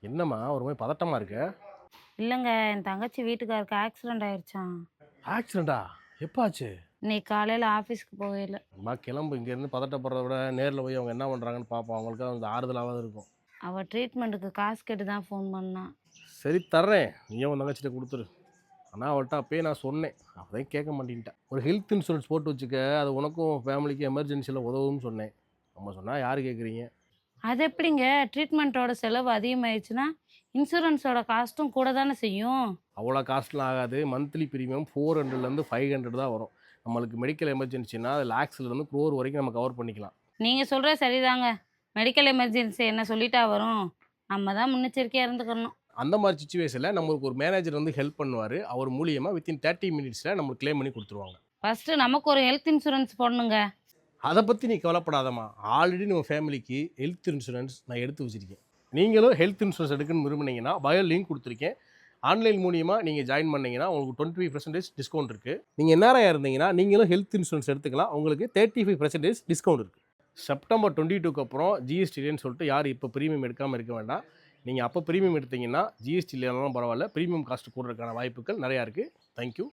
என்னம்மா ஒரு மாதிரி பதட்டமா இருக்க? இல்லைங்க, என் தங்கச்சி வீட்டுக்காருக்கு ஆக்சிடென்ட் ஆயிடுச்சாம். ஆக்சிடென்ட்டா? எப்ப ஆச்சு? இன்னைக்கு காலையில் ஆஃபீஸ்க்கு போகையில. அம்மா கிளம்பு இங்கேருந்து பதட்டப்படுறத விட நேரில் போய் அவங்க என்ன பண்ணுறாங்கன்னு பார்ப்போம். அவங்களுக்கு அது ஆறுதலாவது இருக்கும். அவள் ட்ரீட்மெண்ட்டுக்கு காசு கேட்டு தான் ஃபோன் பண்ணா. சரி தர்றேன். நீயும் உன் தங்கச்சிட்ட குடுத்துரு. ஆனா அவள்ட்ட அப்பயே நான் சொன்னேன். அவதான் கேட்க மாட்டேன்ட்டா. ஒரு ஹெல்த் இன்சூரன்ஸ் போட்டு வச்சுக்க. அது உனக்கும் ஃபேமிலிக்கும் எமர்ஜென்சில உதவும்னு சொன்னேன். நம்ம சொன்னா யாரு கேட்குறீங்க? அது எப்படிங்க? ட்ரீட்மெண்ட்டோட செலவு அதிகமாயிடுச்சுன்னா இன்சூரன்ஸோட காஸ்ட்டும் கூட தானே செய்யும். அவ்வளோ காஸ்ட்லாம் ஆகாது. மந்த்லி பிரீமியம் 400லேருந்து 500 தான் வரும். நம்மளுக்கு மெடிக்கல் எமர்ஜென்சினா அது லேக்ஸ்லேருந்து க்ரோர் வரைக்கும் நம்ம கவர் பண்ணிக்கலாம். நீங்கள் சொல்கிறது சரிதாங்க. மெடிக்கல் எமர்ஜென்சி என்ன சொல்லிட்டா வரும்? நம்ம தான் முன்னெச்சரிக்கையாக இருந்துக்கணும். அந்த மாதிரி சிச்சுவேஷனில் நம்மளுக்கு ஒரு மேனேஜர் வந்து ஹெல்ப் பண்ணுவார். அவர் மூலியமாக வித்தின் 30 மினிட்ஸில் நம்மளுக்கு கிளைம் பண்ணி கொடுத்துருவாங்க. ஃபஸ்ட்டு நமக்கு ஒரு ஹெல்த் இன்சூரன்ஸ் போடணுங்க. அதை பற்றி நீ கவலைப்படாதம்மா. ஆல்ரெடி நம்ம ஃபேமிலிக்கு ஹெல்த் இன்சூரன்ஸ் நான் எடுத்து வச்சுருக்கேன். நீங்களும் ஹெல்த் இன்சூரன்ஸ் எடுக்கணும்னு விரும்புனீங்கன்னா பயோ லிங்க் கொடுத்துருக்கேன். ஆன்லைன் மூலியமாக நீங்கள் ஜாயின் பண்ணீங்கன்னா உங்களுக்கு 25% டிஸ்கவுண்ட் இருக்குது. நீங்கள் என்ஆர்ஐ இருந்தீங்கன்னா நீங்களும் ஹெல்த் இன்சூரன்ஸ் எடுத்துக்கலாம். உங்களுக்கு 35% டிஸ்கவுண்ட் இருக்குது. செப்டம்பர் 22க்கு அப்புறம் ஜிஎஸ்டி இல்லைன்னு சொல்லிட்டு யார் இப்போ ப்ரீமியம் எடுக்காமல் இருக்க வேண்டாம். நீங்கள் அப்போ ப்ரீமியம் எடுத்தீங்கன்னா ஜிஎஸ்டி இல்லைனாலும் பரவாயில்ல, ப்ரீமியம் காஸ்ட் கூடுறதுக்கான வாய்ப்புகள் நிறையா இருக்குது. தேங்க்யூ.